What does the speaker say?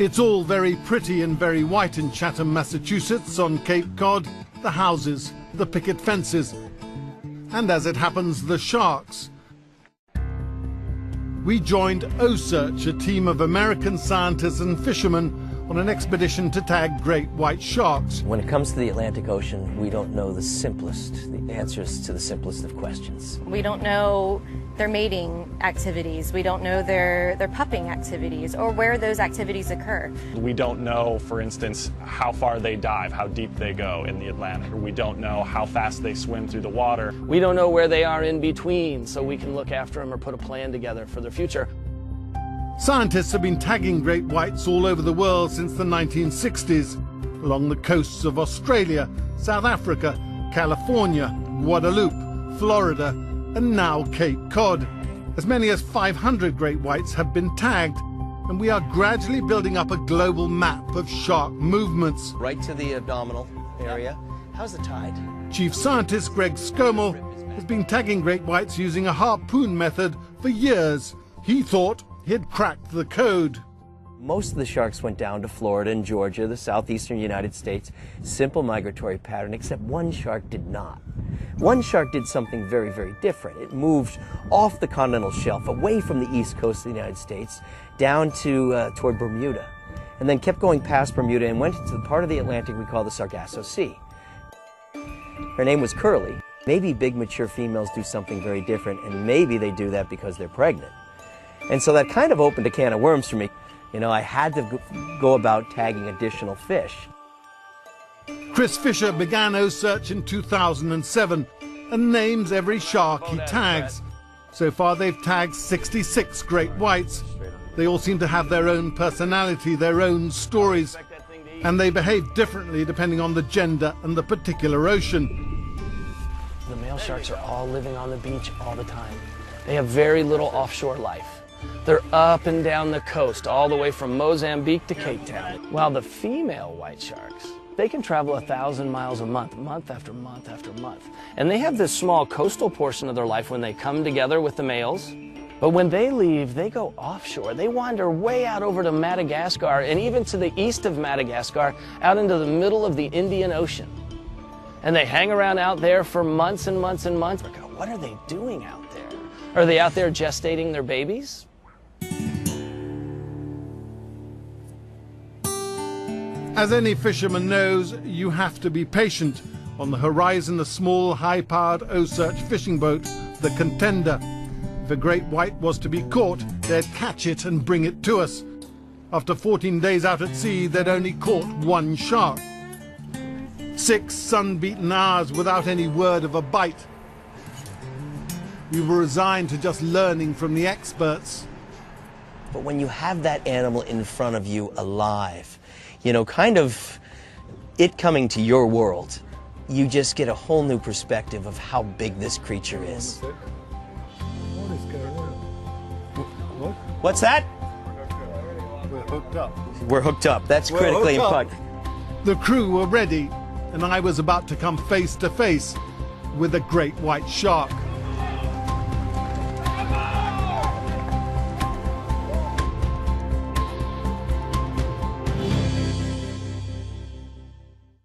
It's all very pretty and very white in Chatham, Massachusetts, on Cape Cod. The houses, the picket fences, and as it happens, the sharks. We joined OCEARCH, a team of American scientists and fishermen, on an expedition to tag great white sharks. When it comes to the Atlantic Ocean, we don't know the answers to the simplest of questions. We don't know their mating activities. We don't know their pupping activities or where those activities occur. We don't know, for instance, how far they dive, how deep they go in the Atlantic. We don't know how fast they swim through the water. We don't know where they are in between, so we can look after them or put a plan together for their future. Scientists have been tagging great whites all over the world since the 1960s, along the coasts of Australia, South Africa, California, Guadeloupe, Florida, and now Cape Cod. As many as 500 great whites have been tagged, and we are gradually building up a global map of shark movements. Right to the abdominal area. How's the tide? Chief Scientist Greg Scommel has been tagging great whites using a harpoon method for years. He thought he had cracked the code. Most of the sharks went down to Florida and Georgia, the southeastern United States. Simple migratory pattern, except one shark did not. One shark did something very, very different. It moved off the continental shelf, away from the east coast of the United States, down to toward Bermuda, and then kept going past Bermuda and went into the part of the Atlantic we call the Sargasso Sea. Her name was Curly. Maybe big mature females do something very different, and maybe they do that because they're pregnant. And so that kind of opened a can of worms for me. You know, I had to go about tagging additional fish. Chris Fisher began OCEARCH in 2007 and names every shark he tags. So far they've tagged 66 great whites. They all seem to have their own personality, their own stories, and they behave differently depending on the gender and the particular ocean. The male sharks are all living on the beach all the time. They have very little offshore life. They're up and down the coast, all the way from Mozambique to Cape Town. While the female white sharks, they can travel 1,000 miles a month, month after month after month. And they have this small coastal portion of their life when they come together with the males. But when they leave, they go offshore. They wander way out over to Madagascar and even to the east of Madagascar, out into the middle of the Indian Ocean. And they hang around out there for months and months and months. What are they doing out there? Are they out there gestating their babies? As any fisherman knows, you have to be patient. On the horizon, a small, high-powered OCEARCH fishing boat, the Contender. If a great white was to be caught, they'd catch it and bring it to us. After 14 days out at sea, they'd only caught one shark. 6 sun-beaten hours without any word of a bite. We were resigned to just learning from the experts. But when you have that animal in front of you alive, you know, kind of it coming to your world, you just get a whole new perspective of how big this creature is. What is going on? What? What's that? We're hooked up. We're hooked up. That's critically important. The crew were ready, and I was about to come face to face with a great white shark.